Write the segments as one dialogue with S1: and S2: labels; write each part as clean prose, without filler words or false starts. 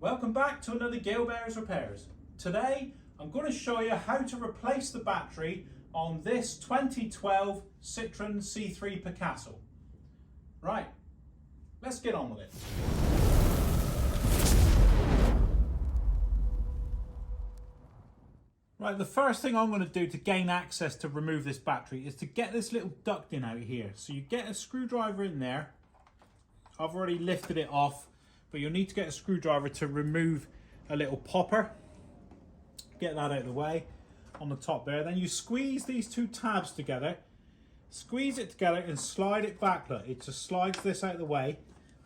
S1: Welcome back to another Gale Bears Repairs. Today I'm going to show you how to replace the battery on this 2012 Citroen C3 Picasso. Right, let's get on with it. Right, the first thing I'm going to do to gain access to remove this battery is to get this little ducting out here. So you get a screwdriver in there. I've already lifted it off, but you'll need to get a screwdriver to remove a little popper. Get that out of the way on the top there. Then you squeeze these two tabs together. Squeeze it together and slide it back. Look, it just slides this out of the way.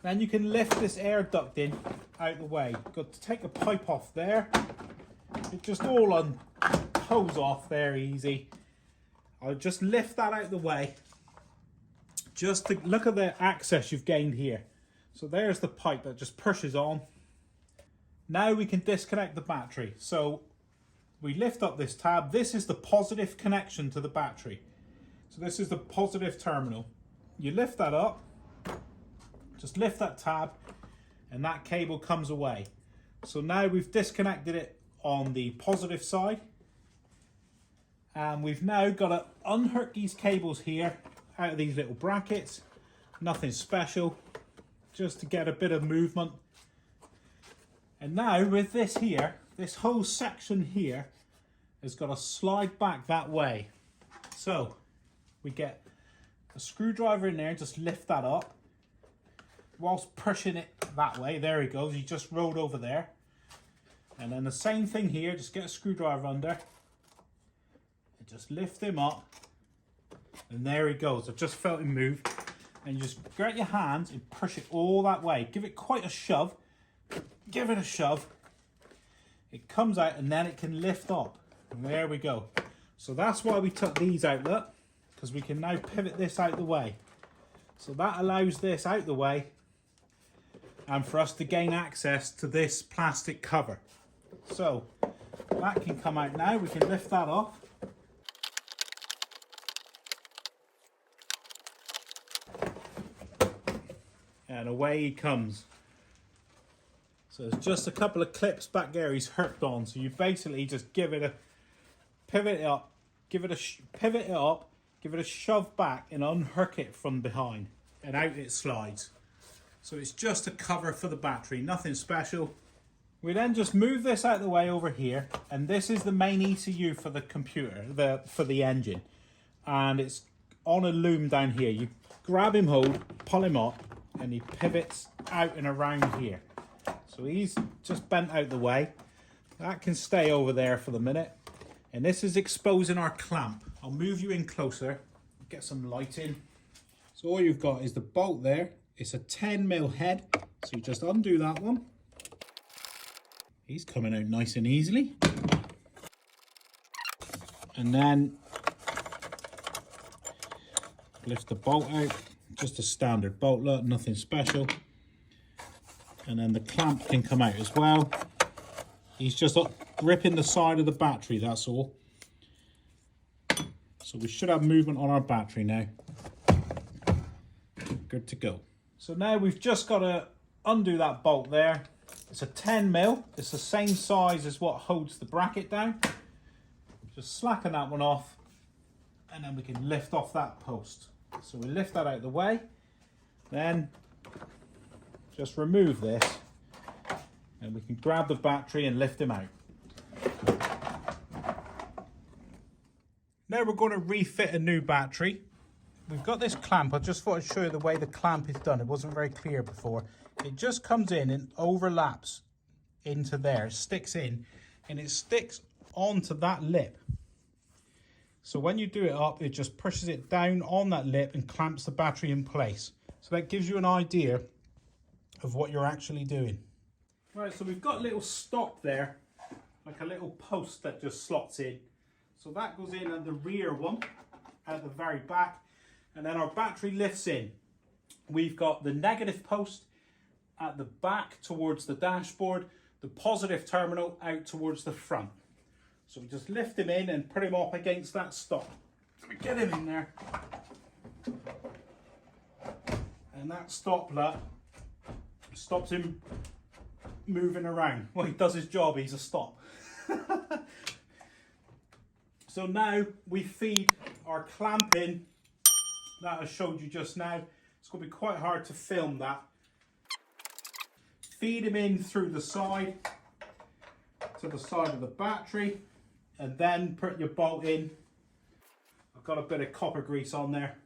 S1: Then you can lift this air ducting out of the way. You've got to take a pipe off there. It just all pulls off there easy. I'll just lift that out of the way. Just to look at the access you've gained here. So there's the pipe that just pushes on. Now we can disconnect the battery. So we lift up this tab. This is the positive connection to the battery. So this is the positive terminal. You lift that up, just lift that tab, and that cable comes away. So now we've disconnected it on the positive side. And we've now got to unhook these cables here out of these little brackets. Nothing special, just to get a bit of movement. And now with this here, this whole section here has got to slide back that way. So we get a screwdriver in there, just lift that up whilst pushing it that way. There he goes, he just rolled over there. And then the same thing here, just get a screwdriver under and just lift him up. And there he goes. I've just felt him move. And you just get your hands and push it all that way. Give it quite a shove. Give it a shove. It comes out and then it can lift up. And there we go. So that's why we took these out, look. Because we can now pivot this out the way. So that allows this out the way. And for us to gain access to this plastic cover. So that can come out now. We can lift that off. And away he comes. So there's just a couple of clips back there he's hooked on. So you basically just give it a pivot it up, pivot it up, give it a shove back and unhook it from behind. And out it slides. So it's just a cover for the battery, nothing special. We then just move this out of the way over here. And this is the main ECU for the computer, for the engine. And it's on a loom down here. You grab him hold, pull him up, and he pivots out and around here. So he's just bent out the way. That can stay over there for the minute. And this is exposing our clamp. I'll move you in closer, get some light in. So all you've got is the bolt there. It's a 10mm head. So you just undo that one. He's coming out nice and easily. And then lift the bolt out. Just a standard bolt, look, nothing special. And then the clamp can come out as well. He's just gripping the side of the battery, that's all. So we should have movement on our battery now. Good to go. So now we've just got to undo that bolt there. It's a 10mm. It's the same size as what holds the bracket down. Just slacken that one off. And then we can lift off that post. So we lift that out of the way, then just remove this and we can grab the battery and lift him out. Now we're going to refit a new battery. We've got this clamp. I just thought I'd show you the way the clamp is done. It wasn't very clear before. It just comes in and overlaps into there, sticks in, and it sticks onto that lip. So when you do it up, it just pushes it down on that lip and clamps the battery in place. So that gives you an idea of what you're actually doing. Right, so we've got a little stop there, like a little post that just slots in. So that goes in at the rear one, at the very back, and then our battery lifts in. We've got the negative post at the back towards the dashboard, the positive terminal out towards the front. So we just lift him in and put him up against that stop. So we get him in there. And that stop stops him moving around. Well, he does his job, he's a stop. So now we feed our clamping that I showed you just now. It's going to be quite hard to film that. Feed him in through the side to the side of the battery, and then put your bolt in. I've got a bit of copper grease on there.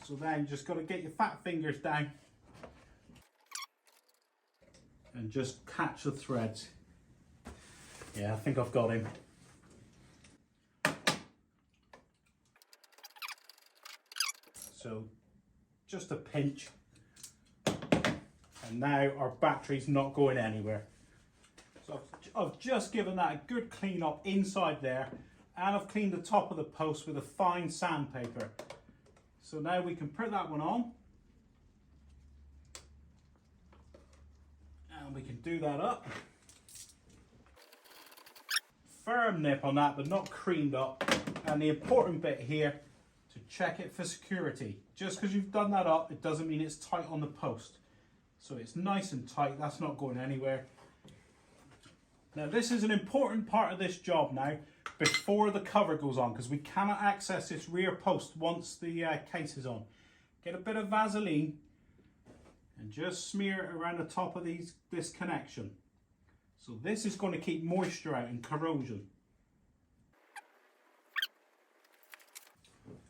S1: So then you just got to get your fat fingers down and just catch the threads. Yeah, I think I've got him. So just a pinch, and now our battery's not going anywhere. So I've just given that a good clean up inside there, and I've cleaned the top of the post with a fine sandpaper. So now we can put that one on, and we can do that up. Firm nip on that, but not creamed up. And the important bit here, to check it for security. Just because you've done that up, it doesn't mean it's tight on the post. So it's nice and tight, that's not going anywhere. Now this is an important part of this job now, before the cover goes on, because we cannot access this rear post once the case is on. Get a bit of Vaseline and just smear it around the top of this connection. So this is going to keep moisture out and corrosion.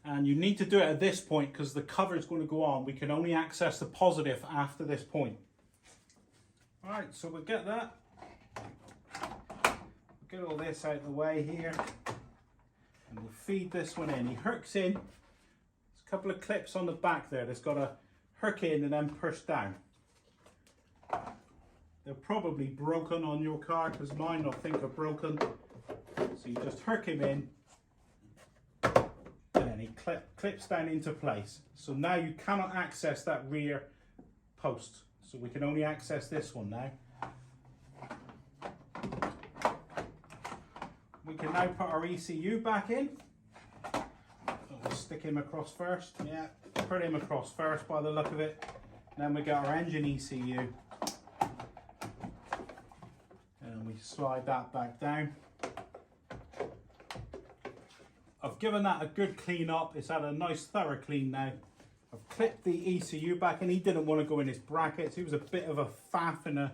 S1: And you need to do it at this point because the cover is going to go on. We can only access the positive after this point. Alright, so we'll get that. Get all this out of the way here. And we'll feed this one in. He hooks in. There's a couple of clips on the back there that's got to hook in and then push down. They're probably broken on your car because mine I think are broken. So you just hook him in and then he clips down into place. So now you cannot access that rear post. So we can only access this one now. We can now put our ECU back in. We'll stick him across first. Yeah, put him across first by the look of it. Then we get our engine ECU. And we slide that back down. I've given that a good clean up. It's had a nice thorough clean now. I've clipped the ECU back and he didn't want to go in his brackets. He was a bit of a faff and a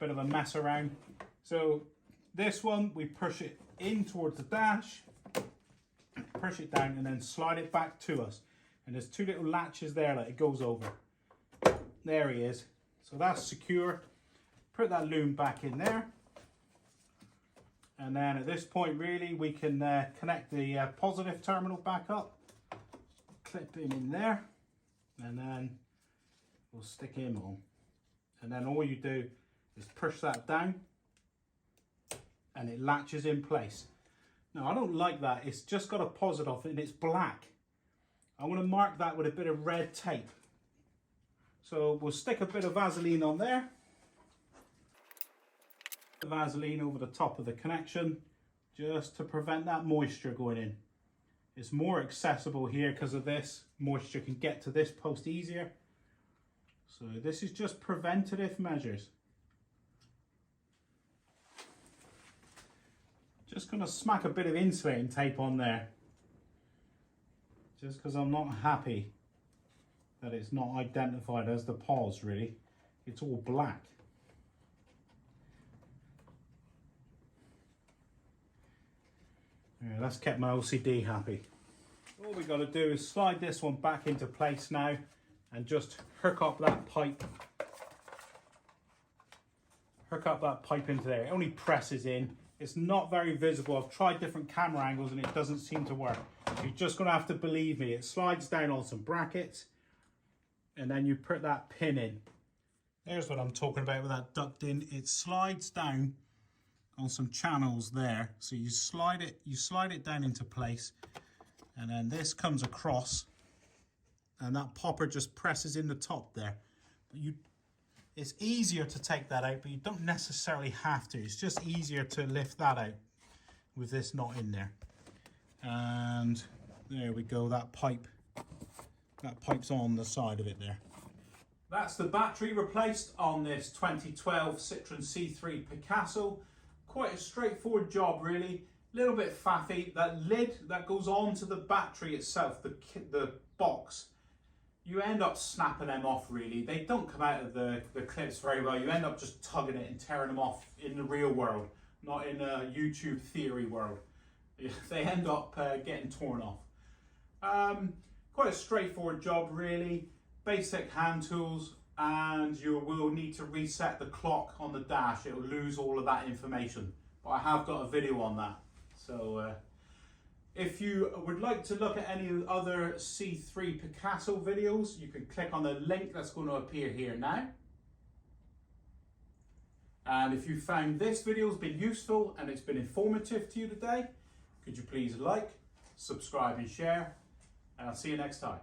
S1: bit of a mess around. So this one, we push it in towards the dash, push it down and then slide it back to us. And there's two little latches there that it goes over. There he is. So that's secure. Put that loom back in there. And then at this point, really, we can connect the positive terminal back up. Clip him in there. And then we'll stick him on. And then all you do is push that down. And it latches in place. Now, I don't like that. It's just got a positive and it's black. I'm going to mark that with a bit of red tape. So we'll stick a bit of Vaseline on there. The Vaseline over the top of the connection, just to prevent that moisture going in. It's more accessible here because of this. Moisture can get to this post easier. So this is just preventative measures. Just going to smack a bit of insulating tape on there. Just because I'm not happy that it's not identified as the pause really. It's all black. Yeah, that's kept my OCD happy. All we got to do is slide this one back into place now and just hook up that pipe. Hook up that pipe into there. It only presses in. It's not very visible. I've tried different camera angles and it doesn't seem to work. You're just going to have to believe me. It slides down on some brackets and then you put that pin in. There's what I'm talking about with that duct in. It slides down on some channels there. So you slide it down into place and then this comes across and that popper just presses in the top there. But it's easier to take that out, but you don't necessarily have to. It's just easier to lift that out with this not in there. And there we go, that pipe's on the side of it there. That's the battery replaced on this 2012 Citroen C3 Picasso. Quite a straightforward job really, a little bit faffy. That lid that goes onto the battery itself, the box, you end up snapping them off really. They don't come out of the clips very well. You end up just tugging it and tearing them off in the real world, not in a YouTube theory world. They end up getting torn off. Quite a straightforward job really. Basic hand tools, and you will need to reset the clock on the dash. It will lose all of that information, but I have got a video on that. So if you would like to look at any other C3 Picasso videos, you can click on the link that's going to appear here now. And if you found this video has been useful and it's been informative to you today, could you please like, subscribe and share, and I'll see you next time.